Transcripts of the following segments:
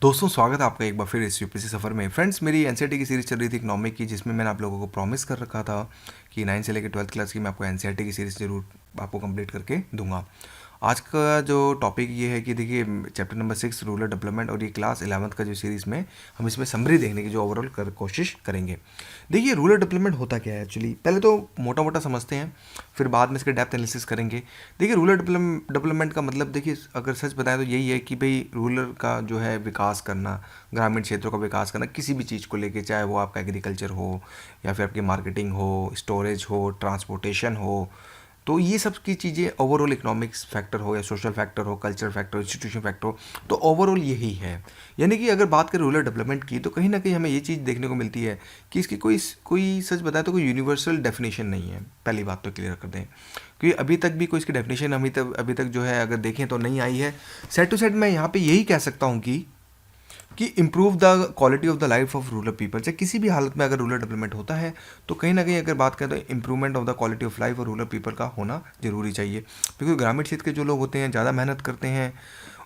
दोस्तों स्वागत है आपका एक बार फिर इस यूपीएससी सफ़र में। फ्रेंड्स, मेरी एनसीईआरटी की सीरीज़ चल रही थी इकोनॉमिक की, जिसमें मैंने आप लोगों को प्रॉमिस कर रखा था कि 9 से लेकर 12th क्लास की मैं आपको एनसीईआरटी की सीरीज़ जरूर आपको कंप्लीट करके दूंगा। आज का जो टॉपिक ये है कि देखिए चैप्टर नंबर 6 रूरल डेवलपमेंट, और ये क्लास 11th का जो सीरीज़ में हम इसमें समरी देखने की जो ओवरऑल कोशिश करेंगे। देखिए रूरल डेवलपमेंट होता क्या है एक्चुअली, पहले तो मोटा मोटा समझते हैं, फिर बाद में इसके डेप्थ एनालिसिस करेंगे। देखिए रूरल डेवलपमेंट का मतलब, देखिए अगर सच बताएं तो यही है कि भाई रूरल का जो है विकास करना, ग्रामीण क्षेत्रों का विकास करना किसी भी चीज़ को लेके, चाहे वो आपका एग्रीकल्चर हो या फिर आपकी मार्केटिंग हो, स्टोरेज हो, ट्रांसपोर्टेशन हो। तो ये सब की चीज़ें ओवरऑल इकोनॉमिक्स फैक्टर हो या सोशल फैक्टर हो, कल्चर फैक्टर हो, इंस्टीट्यूशन फैक्टर हो, तो ओवरऑल यही है। यानी कि अगर बात करें रूरल डेवलपमेंट की, तो कहीं ना कहीं हमें ये चीज़ देखने को मिलती है कि इसकी कोई कोई सच बताए तो कोई यूनिवर्सल डेफिनेशन नहीं है। पहली बात तो क्लियर कर दें, क्योंकि अभी तक भी कोई इसकी डेफिनेशन अभी तक जो है अगर देखें तो नहीं आई है। सेट टू सेट मैं यहाँ पे यही कह सकता हूँ कि improve the quality of the life of rural people. चाहे किसी भी हालत में अगर रूरल डेवलपमेंट होता है तो कहीं ना कहीं अगर बात करें तो improvement of the quality of life और रूरल पीपल का होना जरूरी चाहिए, क्योंकि ग्रामीण क्षेत्र के जो लोग होते हैं ज़्यादा मेहनत करते हैं,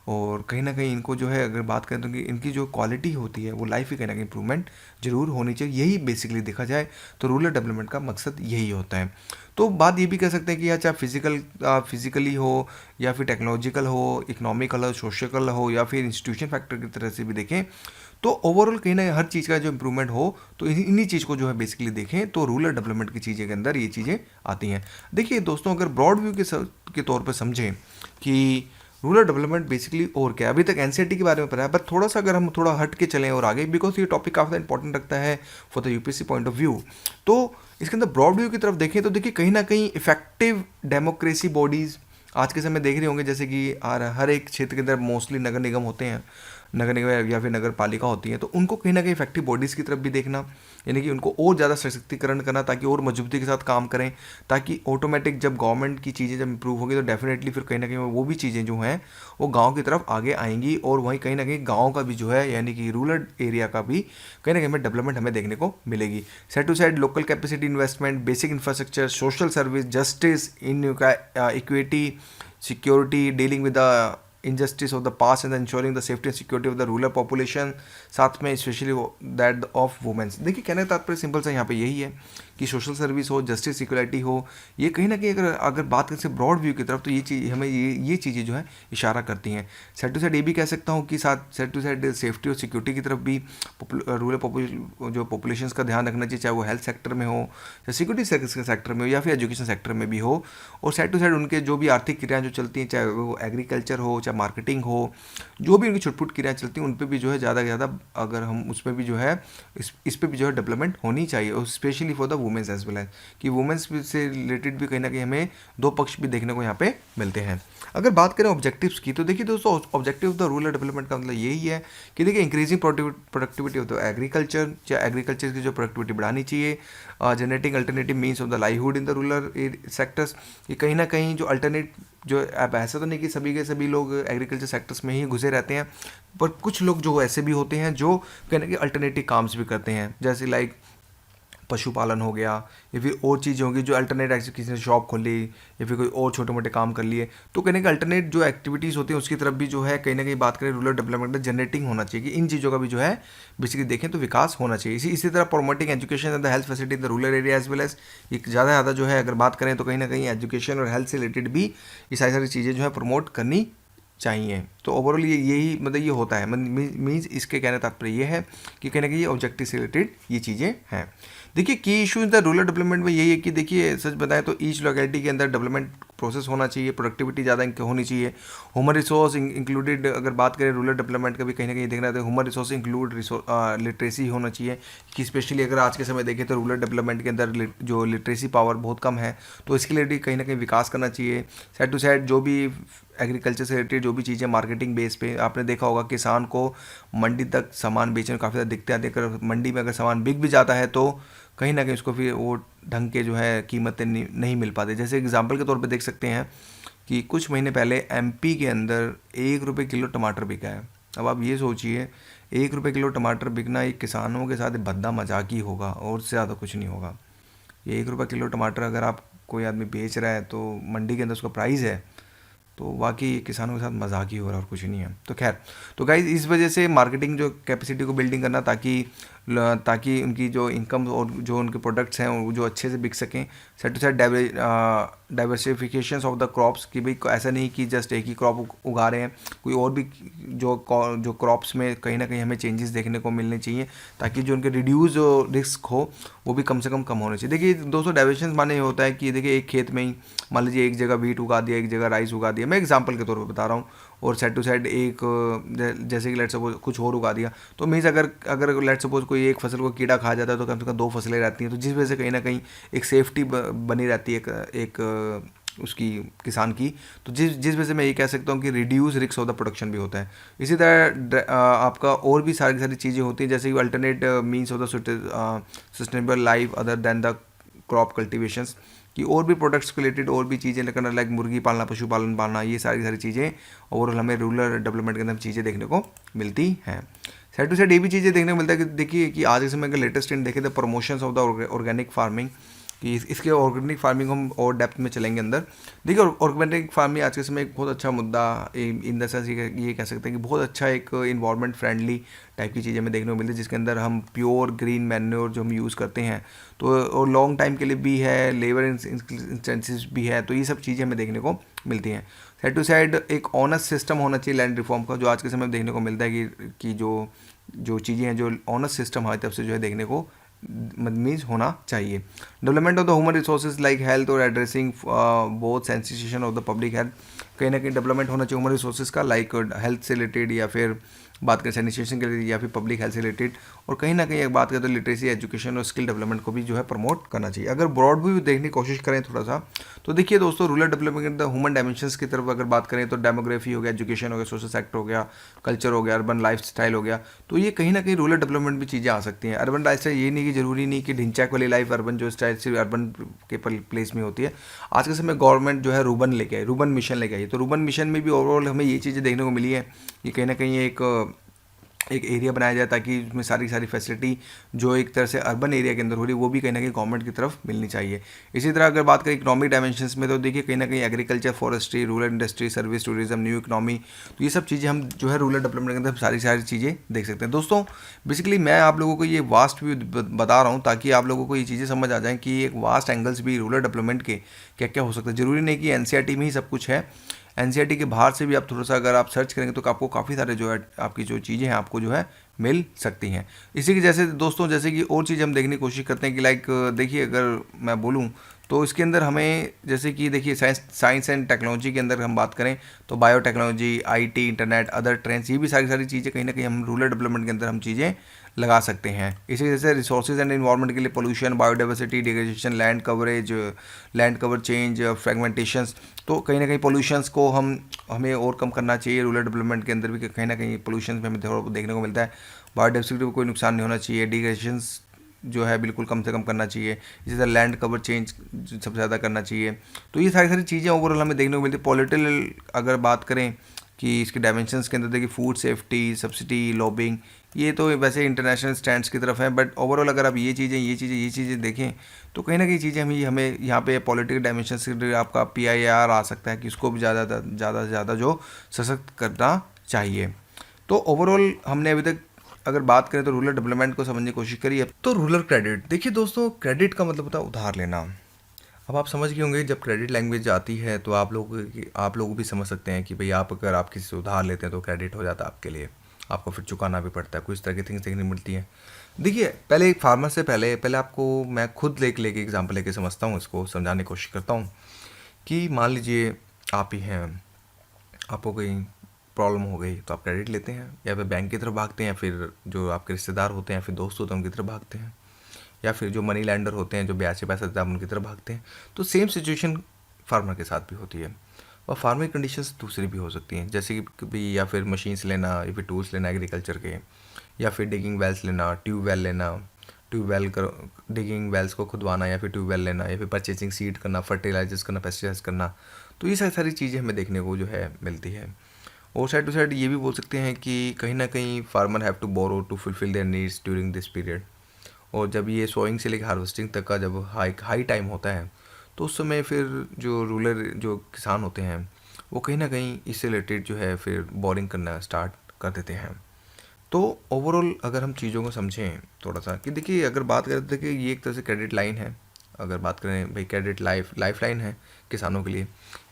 और कहीं ना कहीं इनको जो है अगर बात करें तो इनकी जो क्वालिटी होती है वो लाइफ की कहीं ना कहीं इंप्रूवमेंट जरूर होनी चाहिए। यही बेसिकली देखा जाए तो रूरल डेवलपमेंट का मकसद यही होता है। तो बात ये भी कह सकते हैं कि या चाहे फिजिकली हो या फिर टेक्नोलॉजिकल हो, इकोनॉमिकल हो, सोशल हो, या फिर इंस्टीट्यूशन फैक्टर की तरह से भी देखें, तो ओवरऑल कहीं ना हर चीज़ का जो इम्प्रूवमेंट हो, तो इन्हीं चीज़ को जो है बेसिकली देखें तो रूरल डेवलपमेंट की चीज़ें के अंदर ये चीज़ें आती हैं। देखिए दोस्तों, अगर ब्रॉड व्यू के तौर पर समझें कि रूरल डेवलपमेंट बेसिकली और क्या है, अभी तक एनसीईआरटी के बारे में पढ़ा है, बट थोड़ा सा अगर हम थोड़ा हट के चलें और आगे, बिकॉज ये टॉपिक काफ़ी इंपॉर्टेंट रखता है for the UPSC point of view. तो इसके अंदर ब्रॉड व्यू की तरफ देखें तो देखिए कहीं ना कहीं इफेक्टिव डेमोक्रेसी बॉडीज़ आज के समय देख रहे होंगे, जैसे कि हर एक क्षेत्र के अंदर मोस्टली नगर निगम होते हैं, नगर निगम या फिर नगर पालिका होती है, तो उनको कहीं ना कहीं इफेक्टिव बॉडीज़ की तरफ भी देखना, यानी कि उनको और ज़्यादा सशक्तिकरण करना ताकि और मजबूती के साथ काम करें, ताकि ऑटोमेटिक जब गवर्नमेंट की चीज़ें जब इंप्रूव होगी तो डेफिनेटली फिर कहीं ना कहीं वो भी चीज़ें जो हैं वो गाँव की तरफ आगे आएंगी, और वहीं कहीं ना कहीं गाँव का भी जो है यानी कि रूरल एरिया का भी कहीं ना कहीं हमें डेवलपमेंट हमें देखने को मिलेगी। Side to side local capacity investment, basic infrastructure, social service, justice in equity, security, dealing with the injustice of the past and ensuring the safety and security of the rural population, साथ में specially that of women's. देखिए कहने का तात्पर्य simple सा यहाँ पे यही है कि सोशल सर्विस हो, जस्टिस, इक्वलिटी हो, ये कहीं ना कहीं अगर बात करें ब्रॉड व्यू की तरफ तो ये चीज़ हमें ये चीज़ें जो है इशारा करती हैं। साइड टू साइड ये भी कह सकता हूँ कि साइड टू साइड सेफ्टी और सिक्योरिटी की तरफ भी रूरल जो पॉपुलेशन का ध्यान रखना चाहिए, चाहे वो हेल्थ सेक्टर में हो, चाहे सिक्योरिटी सेक्टर में हो, या फिर एजुकेशन सेक्टर में भी हो। और साइड टू साइड उनके जो भी आर्थिक क्रियाएं जो चलती हैं, चाहे वो एग्रीकल्चर हो, चाहे मार्केटिंग हो, जो भी उनकी छुटपुट क्रियाएं चलती हैं उन पर भी जो है ज़्यादा से ज़्यादा अगर हम उसमें भी जो है इस पर भी जो है डेवलपमेंट होनी चाहिए, और specially for the womens as well as, कि वुमेन्स से रिलेटेड भी कहीं ना कहीं हमें दो पक्ष भी देखने को यहाँ पे मिलते हैं। अगर बात करें ऑब्जेक्टिव्स की, तो देखिए दोस्तों objective of the rural development का मतलब यही है कि देखिए increasing productivity of the agriculture, चाहे एग्रीकल्चर की जो प्रोडक्टिविटी बढ़ानी चाहिए, generating alternative means of the livelihood in the rural sectors, कि कहीं ना कहीं जो अल्टरनेट जो अब ऐसा तो नहीं कि सभी के सभी लोग एग्रीकल्चर सेक्टर्स में ही घुसे रहते हैं, पर कुछ लोग जो ऐसे भी होते हैं जो कहीं ना कहीं अल्टरनेटिव काम्स भी करते हैं, जैसे लाइक पशुपालन हो गया, या फिर और चीज़ें होंगी जो अल्टरनेट, ऐसे किसी ने शॉप खोली या फिर कोई और छोटे मोटे काम कर लिए, तो कहीं ना कहीं अल्टरनेट जो एक्टिविटीज़ होती हैं उसकी तरफ भी जो है कहीं ना कहीं बात करें रूरल डेवलपमेंट में जनरेटिंग होना चाहिए, कि इन चीज़ों का भी जो है बेसिकली देखें तो विकास होना चाहिए। इसी तरह promoting education and the health facility in the rural area as well as, एक ज़्यादा जो है अगर बात करें तो कहीं ना कहीं एजुकेशन और हेल्थ से रिलेटेड भी ये सारी चीज़ें जो है प्रमोट करनी चाहिए। तो ओवरऑल यही मतलब ये होता है, मीन्स इसके कहने तात्पर्य ये है कि कहीं ना कहीं ऑब्जेक्टिव से रिलेटेड ये चीज़ें हैं। देखिए की issue in the rural development में यही है कि देखिए सच बताएं तो ईच लोकेलिटी के अंदर डेवलपमेंट प्रोसेस होना चाहिए, प्रोडक्टिविटी ज़्यादा होनी चाहिए, ह्यूमन रिसोर्स इंक्लूडेड। अगर बात करें रूरल डेवलपमेंट का भी कहीं ना कहीं देखना है तो ह्यूमन रिसोर्स इंक्लूड लिटरेसी होना चाहिए, कि स्पेशली अगर आज के समय देखें तो रूरल डेवलपमेंट के अंदर जो लिटरेसी पावर बहुत कम है, तो इसके लिए भी कहीं ना कहीं विकास करना चाहिए। साइड टू साइड जो भी एग्रीकल्चर से रिलेटेड जो भी चीज़ें मार्केटिंग बेस पे आपने देखा होगा, किसान को मंडी तक सामान बेचने में काफ़ी ज़्यादा दिक्कतें आती है। अगर मंडी में अगर सामान बिक भी जाता है तो कहीं ना कहीं उसको फिर वो ढंग के जो है कीमतें नहीं मिल पाती। जैसे एग्जांपल के तौर पे देख सकते हैं कि कुछ महीने पहले एमपी के अंदर 1 रुपये किलो टमाटर बिका है। अब आप ये सोचिए 1 रुपये किलो टमाटर बिकना एक किसानों के साथ भद्दा मजाक ही होगा, और से ज़्यादा कुछ नहीं होगा। ये 1 रुपये किलो टमाटर अगर आप कोई आदमी बेच रहा है तो मंडी के अंदर उसका प्राइस है, तो वाकई किसानों के साथ मजाक ही हो रहा है और कुछ नहीं है। तो खैर, तो गाइज इस वजह से मार्केटिंग जो कैपेसिटी को बिल्डिंग करना, ताकि उनकी जो इनकम और जो उनके प्रोडक्ट्स हैं वो जो अच्छे से बिक सकें। Set to set diversification of the crops, कि भाई ऐसा नहीं कि जस्ट एक ही क्रॉप उगा रहे हैं, कोई और भी जो क्रॉप्स में कहीं ना कहीं हमें चेंजेस देखने को मिलने चाहिए, ताकि जो उनके रिड्यूस जो रिस्क हो वो भी कम से कम होने चाहिए। देखिए दोस्तों, डाइवर्शन माने ये होता है कि देखिए एक खेत में ही मान लीजिए एक जगह वीट उगा दिया, एक जगह राइस उगा दिया, मैं एग्जांपल के तौर पर बता रहा हूँ, और साइड टू साइड एक जैसे कि लेट सपोज कुछ और उगा दिया, तो मीन्स अगर लेट सपोज कोई एक फसल को कीड़ा खा जाता है तो कम से कम 2 फसलें रहती हैं, तो जिस वजह से कहीं ना कहीं एक सेफ्टी बनी रहती है एक उसकी किसान की। तो जिस वजह से मैं ये कह सकता हूँ कि reduce risk of the production भी होता है। इसी तरह आपका और भी सारी सारी चीज़ें होती हैं, जैसे कि alternate means of the sustainable life other than the crop cultivations, कि और भी प्रोडक्ट्स को रिलेटेड और भी चीज़ें करना, लाइक मुर्गी पालना, पशुपालन पालना, ये सारी सारी चीज़ें ओवरऑल हमें रूरल डेवलपमेंट के अंदर चीज़ें देखने को मिलती हैं। साइड टू साइड ये भी चीज़ें देखने को मिलता है कि देखिए कि आज के समय का लेटेस्ट ट्रेंड देखें तो promotions of the organic farming, कि इसके ऑर्गेनिक फार्मिंग हम और डेप्थ में चलेंगे अंदर। देखिए ऑर्गेनिक फार्मिंग आज के समय एक बहुत अच्छा मुद्दा, इन द सेंस ये कह सकते हैं कि बहुत अच्छा एक इन्वायरमेंट फ्रेंडली टाइप की चीज़ें हमें देखने को मिलती है, जिसके अंदर हम प्योर ग्रीन मैन्योर जो हम यूज़ करते हैं, तो और लॉन्ग टाइम के लिए भी है, लेबर इंसेंटिव्स भी है, तो ये सब चीज़ें हमें देखने को मिलती हैं। साइड टू साइड एक ऑनेस्ट सिस्टम होना चाहिए लैंड रिफॉर्म का, जो आज के समय में देखने को मिलता है कि जो चीज़ें हैं, जो ऑनेस्ट सिस्टम हमारी तरफ से जो है देखने को मीन्स होना चाहिए। Development of the human resources like health और addressing both sensitization of the public health, कहीं ना कहीं डेवलपमेंट होना चाहिए ह्यूमन रिसोर्सेज का, लाइक हेल्थ से रिलेटेड या फिर बात करें सैनिटेशन के लिए या फिर पब्लिक हेल्थ से रिलेटेड, और कहीं ना कहीं एक बात करें तो लिटरेसी, एजुकेशन और स्किल डेवलपमेंट को भी जो है प्रमोट करना चाहिए। अगर ब्रॉड व्यू देखने की कोशिश करें थोड़ा सा, तो देखिए दोस्तों, rural development the human dimensions की तरफ अगर बात करें तो डेमोग्राफी हो गया, एजुकेशन हो गया, सोशल सेक्टर हो गया, कल्चर हो गया, अर्बन लाइफ स्टाइल हो गया, तो ये कहीं ना कहीं रूरल डेवलपमेंट भी चीज़ें आ सकती हैं। अर्बन लाइफ स्टाइल ये नहीं कि जरूरी नहीं कि ढिंचैक वाली लाइफ अर्बन जो स्टाइल सिर्फ अर्बन के प्लेस में होती है। आज के समय गवर्नमेंट जो है रूबन लेके आई, रूबन मिशन लेके आई, तो रूबन मिशन में भी ओवरऑल हमें ये चीज़ें देखने को मिली है कि कहीं ना कहीं एक एरिया बनाया जाए, ताकि उसमें सारी सारी फैसिलिटी जो एक तरह से अर्बन एरिया के अंदर हो रही है वो भी कहीं ना कहीं गवर्नमेंट की तरफ मिलनी चाहिए। इसी तरह अगर बात करें इकोनॉमिक डायमेंशंस में, तो देखिए कहीं ना कहीं agriculture, forestry, rural industry, service, tourism, new economy, तो ये सब चीज़ें हम जो है रूरल डेवलपमेंट के अंदर सारी सारी चीज़ें देख सकते हैं। दोस्तों बेसिकली मैं आप लोगों को ये वास्ट व्यू बता रहा हूँ ताकि आप लोगों को ये चीज़ें समझ आ जाएँ कि एक वास्ट एंगल्स भी रूरल डेवलपमेंट के क्या क्या हो सकता है। ज़रूरी नहीं कि एनसीईआरटी में ही सब कुछ है, एनसीईआरटी के बाहर से भी आप थोड़ा सा अगर आप सर्च करेंगे तो आपको काफ़ी सारे जो है आपकी जो चीज़ें हैं आपको जो है मिल सकती हैं। इसी की जैसे दोस्तों, जैसे कि और चीज़ हम देखने की कोशिश करते हैं कि लाइक देखिए अगर मैं बोलूँ तो इसके अंदर हमें जैसे कि देखिए साइंस एंड टेक्नोलॉजी के अंदर हम बात करें तो biotechnology, IT, internet, other trends, ये भी सारी सारी चीज़ें कहीं ना कहीं हम रूरल डेवलपमेंट के अंदर हम चीज़ें लगा सकते हैं। इसी जैसे रिसोर्सेज एंड इन्वायरमेंट के लिए pollution, biodiversity, degradation, land coverage, land cover change, fragmentations, तो कहीं ना कहीं पोल्यूशंस को हमें और कम करना चाहिए। रूरल डेवलपमेंट के अंदर भी कहीं ना कहीं पोल्यूशन में हमें थोड़ा देखने को मिलता है। बायोडाइवर्सिटी को कोई नुकसान नहीं होना चाहिए, डिग्रेडेशंस जो है बिल्कुल कम से कम करना चाहिए। इसी तरह लैंड कवर चेंज सबसे ज़्यादा करना चाहिए। तो ये सारी सारी चीज़ें ओवरऑल हमें देखने को मिलती है। पॉलिटिकल अगर बात करें कि इसके डायमेंशंस के अंदर देखिए फूड सेफ्टी, सब्सिडी, लॉबिंग, ये तो वैसे इंटरनेशनल स्टैंड्स की तरफ है, बट ओवरऑल अगर आप ये चीज़ें देखें तो कहीं ना कहीं चीज़ें हमें यहाँ पे पॉलिटिकल डायमेंशंस के लिए आपका PIR आ सकता है कि उसको भी ज़्यादा से ज़्यादा जो सशक्त करना चाहिए। तो ओवरऑल हमने अभी तक अगर बात करें तो रूरल डेवलपमेंट को समझने की कोशिश करिए। तो रूरल क्रेडिट, देखिए दोस्तों, क्रेडिट का मतलब होता है उधार लेना। अब आप समझ गए होंगे जब क्रेडिट लैंग्वेज आती है तो आप लोग भी समझ सकते हैं कि भाई अगर आप किसी से उधार लेते हैं तो क्रेडिट हो जाता है आपके लिए, आपको फिर चुकाना भी पड़ता है, कुछ तरह की थिंग्स देखने मिलती हैं। देखिए पहले एक फार्मर से पहले आपको मैं खुद लेके एग्जाम्पल लेके समझता हूँ, इसको समझाने की कोशिश करता हूँ कि मान लीजिए आप ही हैं, आपको कोई प्रॉब्लम हो गई तो आप क्रेडिट लेते हैं, या फिर बैंक की तरफ भागते हैं, या फिर जो आपके रिश्तेदार होते हैं, फिर दोस्त होते हैं उनकी तरफ भागते हैं, या फिर जो मनी लैंडर होते हैं जो ब्याज से पैसा देते हैं उनकी तरफ भागते हैं। तो सेम सिचुएशन फार्मर के साथ भी होती है, और फार्मर की कंडीशंस दूसरी भी हो सकती हैं, जैसे कि भी या फिर मशीन्स लेना, या फिर टूल्स लेना एग्रीकल्चर के, या फिर डिगिंग वेल्स लेना, ट्यूबवेल लेना, डिगिंग वेल्स को खुदवाना, या फिर ट्यूबवेल लेना, या फिर परचेसिंग सीड करना, फर्टिलाइजर्स करना, पेस्टिसाइड्स करना। तो ये सारी चीज़ें हमें देखने को जो है मिलती है। और साइड टू साइड ये भी बोल सकते हैं कि कहीं ना कहीं farmer have to borrow to fulfil their needs during this period. और जब ये सोइंग से लेकर हार्वेस्टिंग तक का जब हाई टाइम होता है तो उस समय फिर जो रूरल जो किसान होते हैं वो कहीं ना कहीं इससे रिलेटेड जो है फिर बोरिंग करना स्टार्ट कर देते हैं। तो ओवरऑल अगर हम चीज़ों को समझें थोड़ा सा कि देखिए, अगर बात करें तो देखिए ये एक तरह से क्रेडिट लाइन है। अगर बात करें भाई, क्रेडिट लाइफ लाइन है किसानों के लिए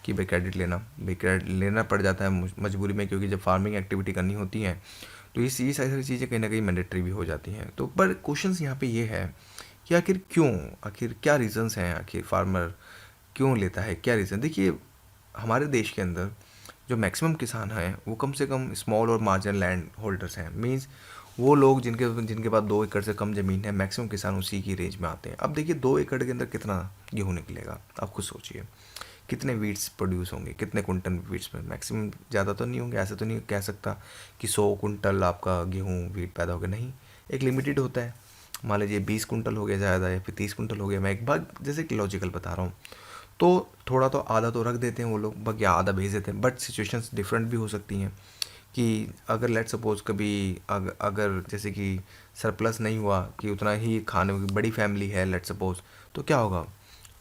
कि भाई क्रेडिट लेना, भाई क्रेडिट लेना पड़ जाता है मजबूरी में, क्योंकि जब फार्मिंग एक्टिविटी करनी होती है तो ये सारी सारी चीज़ें कहीं ना कहीं मैंडेटरी भी हो जाती हैं। तो पर क्वेश्चन यहाँ पे ये है कि आखिर क्यों, आखिर क्या रीज़न्स हैं, आखिर फार्मर क्यों लेता है, क्या रीज़न। देखिए, हमारे देश के अंदर जो मैक्सिमम किसान हैं वो कम से कम स्मॉल और मार्जिनल लैंड होल्डर्स हैं। मींस वो लोग जिनके जिनके पास 2 एकड़ से कम ज़मीन है, मैक्सिमम किसान उसी की रेंज में आते हैं। अब देखिए 2 एकड़ के अंदर कितना गेहूँ निकलेगा, आप खुद सोचिए। कितने वीट्स प्रोड्यूस होंगे, कितने कुंटल वीट्स में, मैक्सिमम ज़्यादा तो नहीं होंगे। ऐसे तो नहीं कह सकता कि 100 कुंटल आपका गेहूँ वीट पैदा हो गया, नहीं, एक लिमिटेड होता है। मान लीजिए 20 कुंटल हो गया ज़्यादा, या फिर 30 कुंटल हो गया। मैं एक बात जैसे कि लॉजिकल बता रहा हूँ। तो थोड़ा तो आधा तो रख देते हैं वो लोग, बाकी आधा भेज देते हैं। बट सिचुएशंस डिफरेंट भी हो सकती हैं कि अगर लेट सपोज कभी अगर जैसे कि सरप्लस नहीं हुआ, कि उतना ही खाने की बड़ी फैमिली है लेट सपोज, तो क्या होगा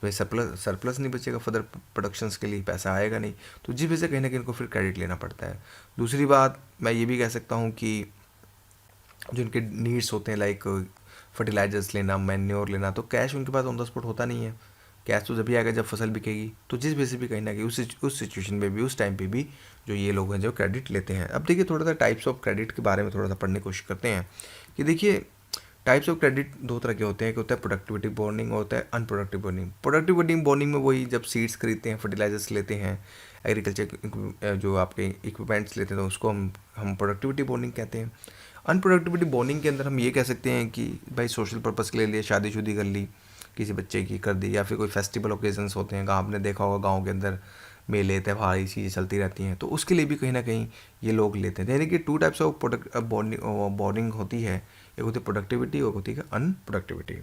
भाई, सरप्लस नहीं बचेगा, फर्दर प्रोडक्शंस के लिए पैसा आएगा नहीं। तो जिस वजह से कहीं ना कहीं इनको फिर क्रेडिट लेना पड़ता है। दूसरी बात मैं ये भी कह सकता हूँ कि जो उनके नीड्स होते हैं, लाइक फर्टिलाइजर्स लेना, मैन्योर लेना, तो कैश उनके पास ऑन द स्पॉट होता नहीं है। कैश तो जब भी आएगा जब फसल बिकेगी। तो जिस वजह से भी कहीं ना कहीं उस सिचुएशन में भी, उस टाइम पे भी जो ये लोग हैं जो क्रेडिट लेते हैं। अब देखिए थोड़ा सा टाइप्स ऑफ क्रेडिट के बारे में थोड़ा सा पढ़ने की कोशिश करते हैं कि देखिए टाइप्स ऑफ क्रेडिट 2 तरह के होते हैं। एक होता है प्रोडक्टिविटी बॉन्डिंग और होता है अनप्रोडक्टिव बॉन्डिंग। प्रोडक्टिविटी बॉन्डिंग में वही जब सीड्स खरीदते हैं, फर्टिलाइजर्स लेते हैं, एग्रीकल्चर जो आपके इक्विपमेंट्स लेते हैं, तो उसको हम प्रोडक्टिविटी बॉन्डिंग कहते हैं। अनप्रोडक्टिविटी बॉन्डिंग के अंदर हम ये कह सकते हैं कि भाई सोशल पर्पज़ के लिए शादी शुदी कर ली, किसी बच्चे की कर दी, या फिर कोई फेस्टिवल ओकेजन्स होते हैं, आपने देखा होगा गाँव के अंदर मेले त्यौहार ये चीज़ें चलती रहती हैं, तो उसके लिए भी कहीं ना कहीं ये लोग लेते हैं। यानी कि 2 टाइप्स ऑफ प्रोडक्ट बॉन्डिंग होती है, एक होती है प्रोडक्टिविटी और होती है अनप्रोडक्टिविटी।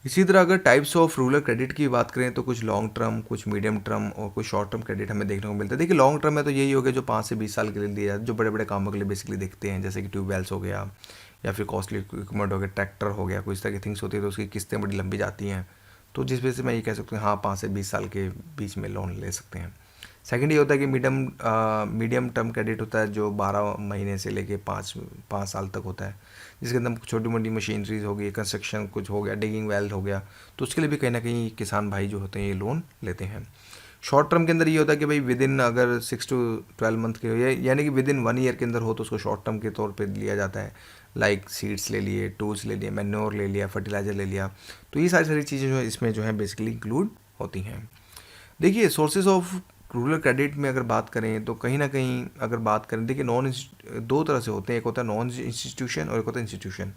इसी तरह अगर टाइप्स ऑफ रूरल क्रेडिट की बात करें तो कुछ लॉन्ग टर्म, कुछ मीडियम टर्म और कुछ शॉर्ट टर्म क्रेडिट हमें देखने को मिलता है। देखिए लॉन्ग टर्म में तो यही हो गया जो 5 से 20 साल के लिए दिया जाता है, जो बड़े बड़े कामों के लिए बेसिकली देखते हैं, जैसे कि ट्यूबवेल्स हो गया, या फिर कॉस्टली इक्विपमेंट हो गया, ट्रैक्टर हो गया, कुछ तरह की थिंग्स होती है, तो उसकी किस्तें बड़ी लंबी जाती हैं। तो जिस वजह से मैं ये कह सकता हूँ हाँ 5 से 20 साल के बीच में लोन ले सकते हैं। सेकेंड ये होता है कि मीडियम टर्म क्रेडिट होता है, जो 12 महीने से लेके 5 साल तक होता है, जिसके अंदर छोटी मोटी मशीनरीज हो गई, कंस्ट्रक्शन कुछ हो गया, डिगिंग वेल हो गया, तो उसके लिए भी कहीं ना कहीं किसान भाई जो होते हैं ये लोन लेते हैं। शॉर्ट टर्म के अंदर ये होता है कि भाई विद इन अगर 6 to 12 मंथ के हो, यानी कि विद इन 1 ईयर के अंदर हो, तो उसको शॉर्ट टर्म के तौर पे लिया जाता है। लाइक सीड्स ले लिए, टूल्स ले लिए, मैन्योर ले लिया, फर्टिलाइजर ले लिया। तो ये सारी सारी चीज़ें जो है इसमें जो है बेसिकली इंक्लूड होती हैं। देखिए सोर्सेज ऑफ रूरल क्रेडिट में अगर बात करें तो कहीं ना कहीं अगर बात करें, देखिए 2 तरह से होते हैं। एक होता है नॉन इंस्टीट्यूशन और एक होता है इंस्टीट्यूशन।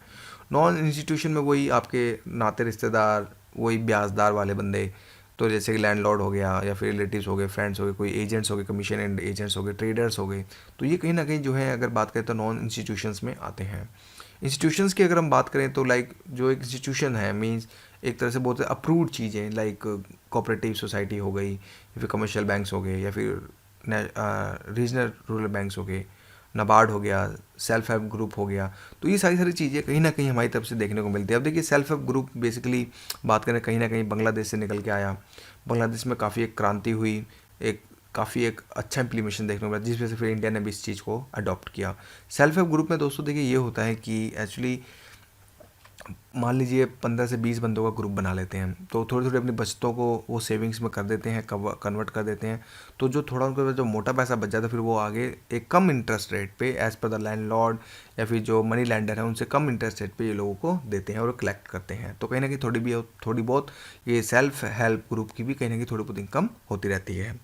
नॉन इंस्टीट्यूशन में वही आपके नाते रिश्तेदार, वही ब्याजदार वाले बंदे, तो जैसे कि लैंडलॉर्ड हो गया, या फिर रिलेटिव्स हो गए, फ्रेंड्स हो गए, कोई एजेंट्स हो गए, कमीशन एंड एजेंट्स हो गए, ट्रेडर्स हो गए, तो ये कहीं ना कहीं जो है अगर बात करें तो नॉन इंस्टीट्यूशंस में आते हैं। इंस्टीट्यूशंस की अगर हम बात करें तो लाइक जो एक इंस्टीट्यूशन है मींस एक तरह से बहुत अप्रूव्ड चीज़ें, लाइक कोऑपरेटिव सोसाइटी हो गई, या फिर कमर्शियल बैंक्स हो गए, या फिर रीजनल रूरल बैंक्स हो गए, नाबार्ड हो गया, सेल्फ हेल्प ग्रुप हो गया। तो ये सारी सारी चीज़ें कहीं ना कहीं हमारी तरफ से देखने को मिलती है। अब देखिए सेल्फ हेल्प ग्रुप बेसिकली बात करें कहीं ना कहीं बांग्लादेश से निकल के आया। बांग्लादेश में काफ़ी एक क्रांति हुई, काफ़ी एक अच्छा इम्प्लीमेशन देखने को मिला, जिस वजह से फिर इंडिया ने भी इस चीज़ को अडॉप्ट किया। सेल्फ हेल्प ग्रुप में दोस्तों देखिए ये होता है कि एक्चुअली मान लीजिए 15 से 20 बंदों का ग्रुप बना लेते हैं, तो थोड़ी थोड़ी अपनी बचतों को वो सेविंग्स में कर देते हैं, कन्वर्ट कर देते हैं। तो जो थोड़ा उनके पास जो मोटा पैसा बच जाता है, फिर वो आगे एक कम इंटरेस्ट रेट पे एज़ पर द लैंडलॉर्ड या फिर जो मनी लैंडर है उनसे कम इंटरेस्ट रेट पे ये लोगों को देते हैं और कलेक्ट करते हैं। तो कहीं ना कहीं थोड़ी बहुत ये सेल्फ हेल्प ग्रुप की भी कहीं ना कहीं थोड़ी बहुत इनकम होती रहती है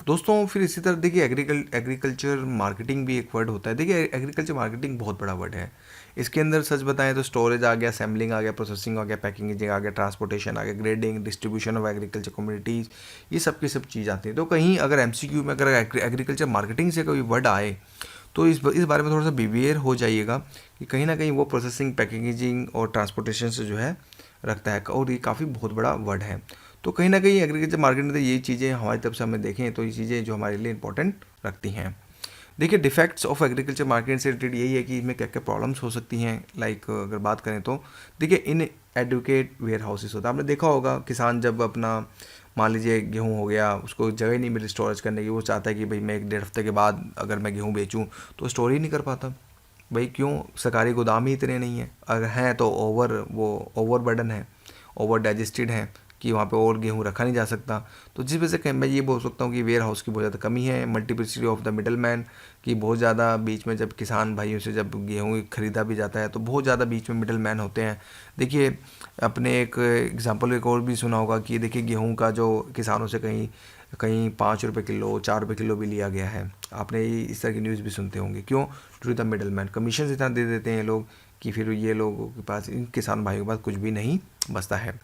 दोस्तों। फिर इसी तरह देखिए एग्रीकल्चर मार्केटिंग भी एक वर्ड होता है। देखिए एग्रीकल्चर मार्केटिंग बहुत बड़ा वर्ड है। इसके अंदर सच बताएं तो स्टोरेज आ गया, असेंबलिंग आ गया, प्रोसेसिंग आ गया, पैकेजिंग आ गया, ट्रांसपोर्टेशन आ गया, grading, distribution of agriculture communities, ये सब की सब चीज़ आती है। तो कहीं अगर एमसीक्यू में अगर एग्रीकल्चर मार्केटिंग से कोई वर्ड आए तो इस बारे में थोड़ा सा बिवेयर हो जाइएगा कि कहीं ना कहीं वो प्रोसेसिंग, पैकेजिंग और ट्रांसपोर्टेशन से जो है रखता है, और ये काफ़ी बहुत बड़ा वर्ड है। तो कहीं ना कहीं एग्रीकल्चर मार्केट में तो ये चीज़ें हमारी तरफ से हमें देखें तो ये चीज़ें जो हमारे लिए इंपॉर्टेंट रखती हैं। देखिए डिफेक्ट्स ऑफ एग्रीकल्चर मार्केट से रिलेटेड यही है कि इसमें क्या क्या प्रॉब्लम्स हो सकती हैं। लाइक अगर बात करें तो देखिए इन एडुकेट वेयर हाउसेस होता है। आपने देखा होगा किसान जब अपना मान लीजिए गेहूँ हो गया, उसको जगह ही नहीं मिली स्टोरेज करने की, वो चाहता है कि भाई मैं 1-1.5 हफ्ते के बाद अगर मैं गेहूँ बेचूँ तो स्टोर ही नहीं कर पाता। भाई क्यों? सरकारी गोदाम ही इतने नहीं हैं, अगर हैं तो ओवर बर्डन है, ओवर डाइजेस्टेड है कि वहाँ पे और गेहूँ रखा नहीं जा सकता। तो जिस वजह से मैं ये बोल सकता हूँ कि वेयर हाउस की बहुत ज़्यादा कमी है। Multiplicity of the middle man कि बहुत ज़्यादा बीच में जब किसान भाइयों से जब गेहूँ खरीदा भी जाता है तो बहुत ज़्यादा बीच में मिडल मैन होते हैं। देखिए अपने एक एग्जांपल एक और भी सुना होगा कि देखिए गेहूँ का जो किसानों से कहीं कहीं 5 रुपये किलो 4 रुपये किलो भी लिया गया है। आपने इस तरह की न्यूज़ भी सुनते होंगे। क्यों? To the middle man, commission इतना दे देते हैं ये लोग कि फिर ये लोगों के पास, इन किसान भाइयों के पास कुछ भी नहीं बचता है।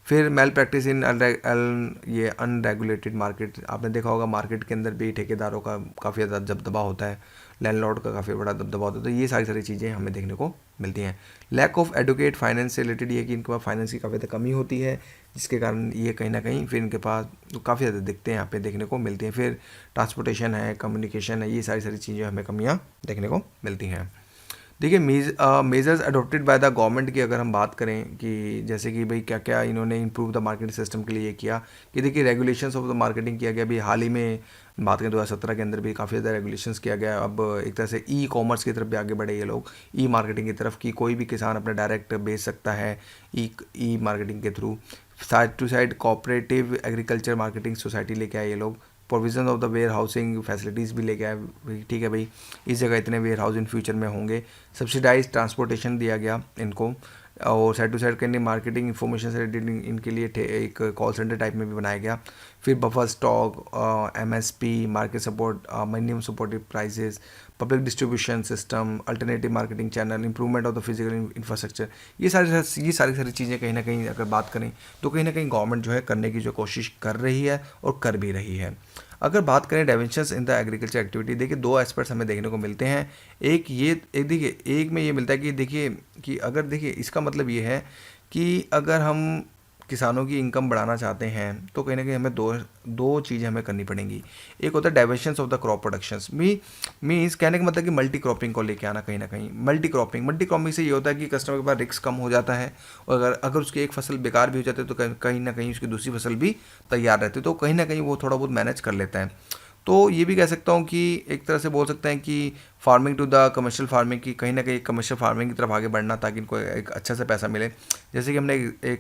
फिर मेल प्रैक्टिस इन ये अनरेगुलेटेड मार्केट, आपने देखा होगा मार्केट के अंदर भी ठेकेदारों का काफ़ी ज़्यादा दबदबा होता है, लैंडलॉर्ड का काफ़ी बड़ा दबदबा होता है। तो ये सारी चीज़ें हमें देखने को मिलती हैं। लैक ऑफ एडुकेट फाइनेंस से रिलेटेड ये कि इनके पास फाइनेंस की काफ़ी ज़्यादा कमी होती है, जिसके कारण ये कहीं ना कहीं फिर इनके पास काफ़ी ज़्यादा दिखते हैं, यहाँ पे देखने को मिलती हैं। फिर ट्रांसपोर्टेशन है, कम्युनिकेशन है, ये सारी चीज़ें हमें कमियाँ देखने को मिलती हैं। देखिए measures adopted by the government की अगर हम बात करें कि जैसे कि भाई क्या क्या इन्होंने इम्प्रूव द मार्केट सिस्टम के लिए ये किया कि देखिए रेगुलेशंस ऑफ द मार्केटिंग किया गया। अभी हाल ही में बात करें 2017 के अंदर भी काफ़ी ज़्यादा रेगुलेशंस किया गया। अब एक तरह से ई कॉमर्स की तरफ भी आगे बढ़े ये लोग, ई मार्केटिंग की तरफ, कि कोई भी किसान अपना डायरेक्ट बेच सकता है ई मार्केटिंग के through. Side to side cooperative agriculture marketing society लेके आए ये लोग। Provision of the warehousing facilities भी लेके आए, ठीक है भाई इस जगह इतने वेयर हाउस इन फ्यूचर में होंगे। सब्सिडाइज ट्रांसपोर्टेशन दिया गया इनको, और साइड टू साइड करने मार्केटिंग इन्फॉर्मेशन से रिलेटेड इनके लिए एक कॉल सेंटर टाइप में भी बनाया गया। फिर buffer stock, MSP, market support, minimum supportive prices, public distribution system, alternative marketing channel, improvement of the physical infrastructure, ये सारी चीज़ें कहीं ना कहीं अगर बात करें तो कहीं ना कहीं गवर्नमेंट जो है करने की जो कोशिश कर रही है और कर भी रही है। अगर बात करें dimensions in the agriculture activity, देखिए 2 एस्पेक्ट्स हमें देखने को मिलते हैं। एक देखिए एक में ये मिलता है कि देखिए कि अगर देखिए इसका मतलब ये है कि अगर हम किसानों की इनकम बढ़ाना चाहते हैं तो कहीं ना कहीं हमें दो चीज़ें हमें करनी पड़ेंगी। एक होता है diversions of the crop productions, means कहने का मतलब कि मल्टी क्रॉपिंग को लेके आना। कहीं ना कहीं मल्टी क्रॉपिंग से ये होता है कि कस्टमर के पास रिस्क कम हो जाता है, और अगर उसकी एक फसल बेकार भी हो जाती है तो कहीं ना कहीं उसकी दूसरी फसल भी तैयार रहती है, तो कहीं ना कहीं वो थोड़ा बहुत मैनेज कर लेता है। तो ये भी कह सकता हूँ कि एक तरह से बोल सकते हैं कि farming to the commercial farming, की कहीं ना कहीं कमर्शियल फार्मिंग की तरफ आगे बढ़ना ताकि इनको एक अच्छा से पैसा मिले। जैसे कि हमने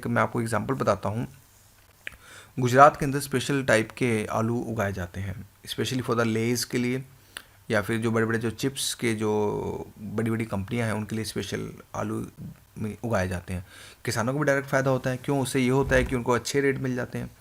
मैं आपको एग्जांपल बताता हूँ। गुजरात के अंदर स्पेशल टाइप के आलू उगाए जाते हैं, स्पेशली फॉर द लेज़ के लिए, या फिर जो बड़े बड़े जो चिप्स के जो बड़ी बड़ी कंपनियां हैं उनके लिए स्पेशल आलू में उगाए जाते हैं। किसानों को भी डायरेक्ट फ़ायदा होता है। क्यों? उससे ये होता है कि उनको अच्छे रेट मिल जाते हैं,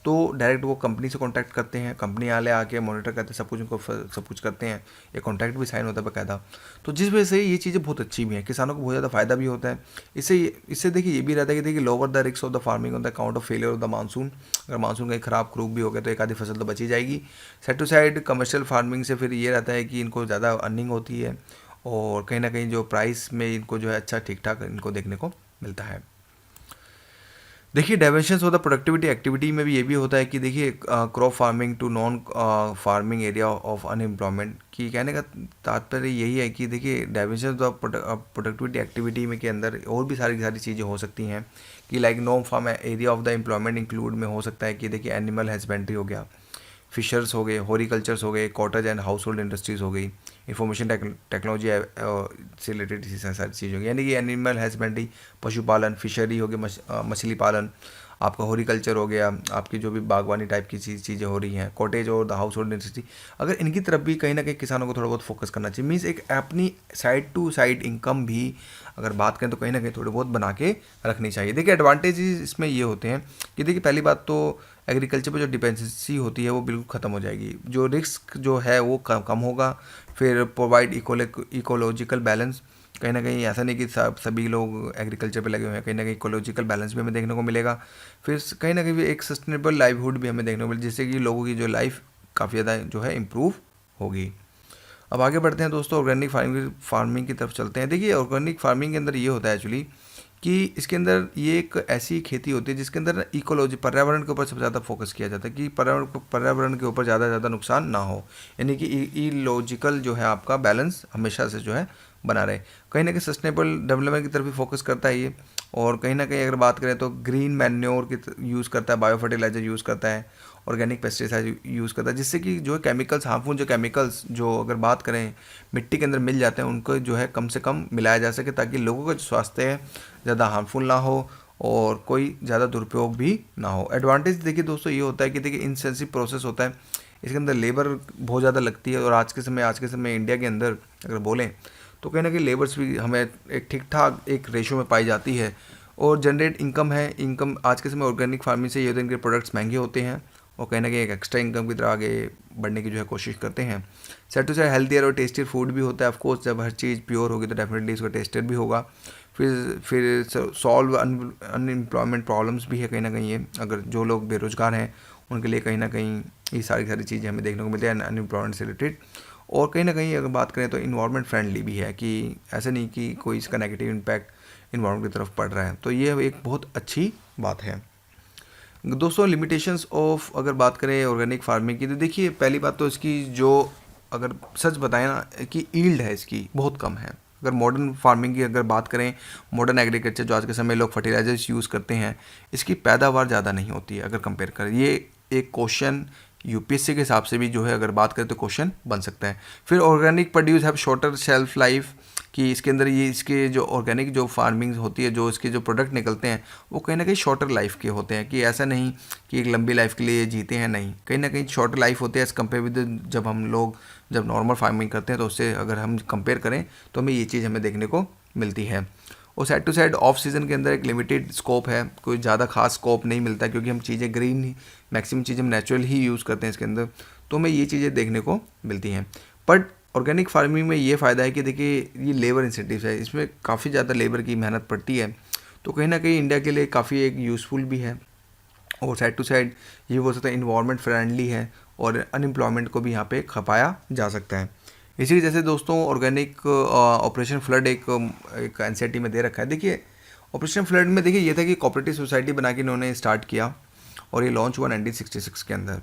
तो डायरेक्ट वो कंपनी से कांटेक्ट करते हैं, कंपनी वाले आके मॉनिटर करते हैं, सब कुछ उनको सब कुछ करते हैं, ये कॉन्ट्रैक्ट भी साइन होता है बाकायदा। तो जिस वजह से ये चीज़ें बहुत अच्छी भी हैं, किसानों को बहुत ज़्यादा फ़ायदा भी होता है। इससे देखिए ये भी रहता है कि देखिए lower the risk of the farming on the account of failure of the monsoon. अगर मानसून कहीं ख़राब क्रूब भी हो गया तो एक आधी फसल तो बची जाएगी। Side to side commercial farming से फिर ये रहता है कि इनको ज़्यादा अर्निंग होती है, और कहीं ना कहीं जो प्राइस में इनको जो है अच्छा ठीक ठाक इनको देखने को मिलता है। देखिए dimensions of the productivity activity में भी ये भी होता है कि देखिए crop farming to non farming area of unemployment, की कहने का तात्पर्य यही है कि देखिए डाइमेंशंस ऑफ प्रोडक्टिविटी एक्टिविटी में के अंदर और भी सारी चीज़ें हो सकती हैं कि like non farm area of the employment include में हो सकता है कि देखिए एनिमल हस्बेंड्री हो गया, फिशर्स हो गए, हॉरिकल्चर्स हो गए, cottage and house hold industries हो गई, इंफॉर्मेशन टेक्नोलॉजी से रिलेटेड सारी चीज़ होगी, यानी कि एनिमल हस्बेंड्री पशुपालन, फिशरी हो गई मछली पालन, आपका हॉरिकल्चर हो गया, आपकी जो भी बागवानी टाइप की चीज़ें हो रही हैं, कॉटेज और द हाउस होल्ड इंडस्ट्री, अगर इनकी तरफ भी कहीं ना कहीं किसानों को थोड़ा बहुत फोकस करना चाहिए। मीन्स एक अपनी साइड टू साइड इनकम भी अगर बात करें तो कहीं ना कहीं थोड़ी बहुत बना के रखनी चाहिए। देखिए एडवांटेजेस इसमें ये होते हैं कि देखिए पहली बात तो एग्रीकल्चर पे जो डिपेंडेंसी होती है वो बिल्कुल ख़त्म हो जाएगी, जो रिस्क जो है वो कम होगा। फिर प्रोवाइड इकोलॉजिकल बैलेंस, कहीं ना कहीं ऐसा नहीं कि सभी लोग एग्रीकल्चर पे लगे हुए हैं, कहीं ना कहीं इकोलॉजिकल बैलेंस भी हमें देखने को मिलेगा। फिर कहीं ना कहीं एक सस्टेनेबल लाइवहुड भी हमें देखने को मिलेगा, जिससे कि लोगों की जो लाइफ काफ़ी ज़्यादा जो है इम्प्रूव होगी। अब आगे बढ़ते हैं दोस्तों, ऑर्गेनिक फार्मिंग की तरफ चलते हैं। देखिए ऑर्गेनिक फार्मिंग के अंदर ये होता है एक्चुअली कि इसके अंदर ये एक ऐसी खेती होती है जिसके अंदर इकोलॉजी पर्यावरण के ऊपर सबसे ज़्यादा फोकस किया जाता है कि पर्यावरण के ऊपर ज़्यादा नुकसान ना हो, यानी कि इलॉजिकल जो है आपका बैलेंस हमेशा से जो है बना रहे। कहीं ना कहीं सस्टेनेबल डेवलपमेंट की तरफ भी फोकस करता है ये। और कहीं ना कहीं अगर बात करें तो ग्रीन मैन्योर की यूज़ करता है, बायो फर्टिलाइजर यूज़ करता है, ऑर्गेनिक पेस्टिसाइड यूज़ करता है, जिससे कि जो केमिकल्स, हार्मफुल जो केमिकल्स जो अगर बात करें मिट्टी के अंदर मिल जाते हैं, उनको जो है कम से कम मिलाया जा सके, ताकि लोगों का जो स्वास्थ्य है ज़्यादा हार्मफुल ना हो और कोई ज़्यादा दुरुपयोग भी ना हो। एडवांटेज देखिए दोस्तों ये होता है कि देखिए इंटेंसिव प्रोसेस होता है, इसके अंदर लेबर बहुत ज़्यादा लगती है। और आज के समय इंडिया के अंदर अगर बोलें तो कहीं ना कहीं लेबर्स भी हमें एक ठीक ठाक एक रेशो में पाई जाती है। और जनरेट इनकम है, इनकम आज के समय ऑर्गेनिक फार्मिंग से ये होता है, इनके प्रोडक्ट्स महंगे होते हैं और कहीं ना कहीं एक एक्स्ट्रा इनकम की तरह आगे बढ़ने की जो है कोशिश करते हैं। सेट टू सेट हेल्थियर और टेस्टियर फूड भी होता है। ऑफ कोर्स जब हर चीज़ प्योर होगी तो डेफिनेटली इसका टेस्टियर भी होगा। फिर सॉल्व अनएम्प्लॉयमेंट प्रॉब्लम्स भी है कहीं ना कहीं ये, अगर जो लोग बेरोज़गार हैं उनके लिए कहीं ना कहीं ये सारी चीज़ें हमें देखने को मिलती है अनएम्प्लॉयमेंट से रिलेटेड। और कहीं ना कहीं अगर बात करें तो इन्वायरमेंट फ्रेंडली भी है, कि ऐसा नहीं कि कोई इसका नेगेटिव इम्पैक्ट इन्वायरमेंट की तरफ पड़ रहा है, तो ये एक बहुत अच्छी बात है। दोस्तों लिमिटेशंस ऑफ अगर बात करें ऑर्गेनिक फार्मिंग की, तो देखिए पहली बात तो इसकी जो अगर सच बताएं ना कि ईल्ड है इसकी बहुत कम है। अगर मॉडर्न फार्मिंग की अगर बात करें, मॉडर्न एग्रीकल्चर जो आज के समय लोग फर्टिलाइजर्स यूज़ करते हैं, इसकी पैदावार ज़्यादा नहीं होती है अगर कंपेयर करें। ये एक क्वेश्चन यूपीएससी के हिसाब से भी जो है अगर बात करें तो क्वेश्चन बन सकता है। फिर organic produce have shorter shelf life, कि इसके अंदर ये इसके जो ऑर्गेनिक जो फार्मिंग होती है, जो इसके जो प्रोडक्ट निकलते हैं वो कहीं ना कहीं शॉर्टर लाइफ के होते हैं, कि ऐसा नहीं कि एक लंबी लाइफ के लिए जीते हैं, नहीं, कहीं ना कहीं शॉर्टर लाइफ होते हैं एज़ कम्पेयर विद जब हम लोग जब नॉर्मल फार्मिंग करते हैं, तो उससे अगर हम कंपेयर करें तो हमें ये चीज़ हमें देखने को मिलती है। और side to side off season के अंदर एक लिमिटेड स्कोप है, कोई ज़्यादा खास स्कोप नहीं मिलता, क्योंकि हम चीज़ें ग्रीन ही मैक्सिमम चीज़ें हम नेचुरल ही यूज़ करते हैं इसके अंदर, तो हमें ये चीज़ें देखने को मिलती हैं। बट ऑर्गेनिक फार्मिंग में ये फ़ायदा है कि देखिए ये लेबर इंसेंटिव है, इसमें काफ़ी ज़्यादा लेबर की मेहनत पड़ती है, तो कहीं ना कहीं इंडिया के लिए काफ़ी एक यूज़फुल भी है। और साइड टू साइड ये बोल सकते हैं इन्वायरमेंट फ्रेंडली है, और अनएम्प्लॉयमेंट को भी यहाँ पे खपाया जा सकता है। इसी जैसे दोस्तों ऑर्गेनिक ऑपरेशन फ्लड एक एनसीईआरटी में दे रखा है। देखिए ऑपरेशन फ्लड में देखिए ये था कि कोऑपरेटिव सोसाइटी बना के इन्होंने स्टार्ट किया, और ये लॉन्च हुआ 1966 के अंदर।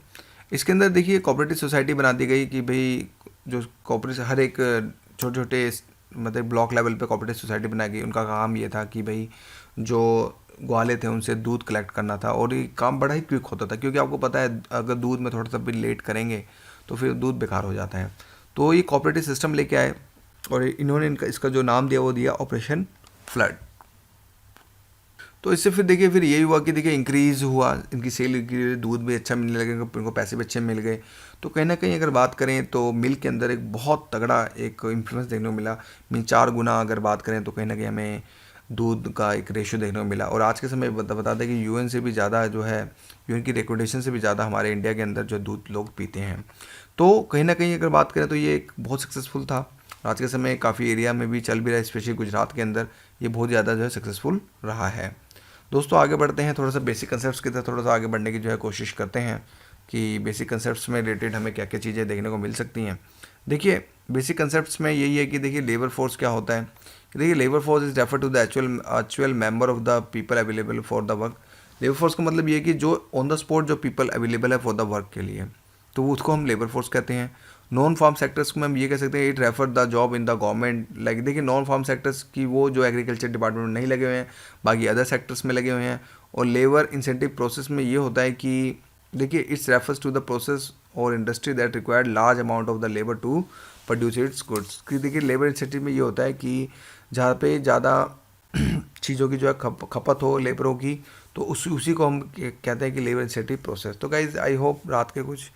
इसके अंदर देखिए कोऑपरेटिव सोसाइटी बना दी गई कि भाई जो कोऑपरेटिव हर एक छोटे छोटे मतलब ब्लॉक लेवल पे कोऑपरेटिव सोसाइटी बनाई गई। उनका काम ये था कि भाई जो ग्वाले थे उनसे दूध कलेक्ट करना था, और ये काम बड़ा ही क्विक होता था, क्योंकि आपको पता है अगर दूध में थोड़ा सा भी लेट करेंगे तो फिर दूध बेकार हो जाता है। तो ये कोऑपरेटिव सिस्टम लेके आए, और इन्होंने इसका जो नाम दिया वो दिया ऑपरेशन फ्लड। तो इससे फिर देखिए फिर यही हुआ कि देखिए इंक्रीज़ हुआ इनकी सेल की, दूध भी अच्छा मिलने लगे, इनको पैसे भी अच्छे मिल गए। तो कहीं ना कहीं अगर बात करें तो मिल्क के अंदर एक बहुत तगड़ा एक इन्फ्लुएंस देखने को मिला। 4 गुना अगर बात करें तो कहीं ना कहीं हमें दूध का एक रेशियो देखने को मिला। और आज के समय बता दें कि यूएन से भी ज़्यादा जो है, यूएन की रिकमेंडेशन से भी ज़्यादा हमारे इंडिया के अंदर जो दूध लोग पीते हैं। तो कहीं ना कहीं अगर बात करें तो ये एक बहुत सक्सेसफुल था। आज के समय काफ़ी एरिया में भी चल भी रहा है, स्पेशली गुजरात के अंदर ये बहुत ज़्यादा जो है सक्सेसफुल रहा है। दोस्तों आगे बढ़ते हैं, थोड़ा सा बेसिक कंसेप्ट्स की तरफ थोड़ा सा आगे बढ़ने की जो है कोशिश करते हैं कि बेसिक कंसेप्ट्स में रिलेटेड हमें क्या क्या चीज़ें देखने को मिल सकती हैं। देखिए बेसिक कंसेप्ट्स में यही है कि देखिए लेबर फोर्स क्या होता है। देखिए labour force is refer to the actual member of the people available for the work. Labour force का मतलब ये है कि जो ऑन द स्पॉट जो पीपल अवेलेबल है फॉर द वर्क के लिए, तो उसको हम लेबर फोर्स कहते हैं। नॉन फार्म सेक्टर्स में हम ये कह सकते हैं it refer the job in the government. Like देखिए नॉन फार्म सेक्टर्स की वो जो एग्रीकल्चर डिपार्टमेंट में नहीं लगे हुए हैं, बाकी अदर सेक्टर्स में लगे हुए हैं। और लेबर इंसेंटिव प्रोसेस में ये होता है कि देखिए its refers to the process और industry that required large amount of the labour to produce its goods. कि देखिए लेबर इंसेंटिव में ये होता है कि जहाँ पे ज़्यादा चीज़ों की जो है खपत हो लेबरों की, तो उसी को हम कहते हैं कि लेबर इंसेंटिव प्रोसेस। तो गाइज आई होप रात के कुछ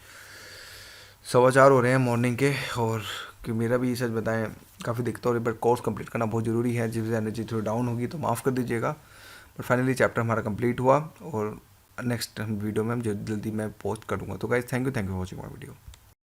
समाचार हो रहे हैं मॉर्निंग के, और कि मेरा भी ये सच बताएं काफ़ी दिक्कत हो रही है, बट कोर्स कंप्लीट करना बहुत ज़रूरी है। जिससे एनर्जी थोड़ी डाउन होगी तो माफ़ कर दीजिएगा। बट फाइनली चैप्टर हमारा कंप्लीट हुआ, और नेक्स्ट वीडियो में हम जल्दी मैं पोस्ट करूँगा। तो guys thank you for watching my video.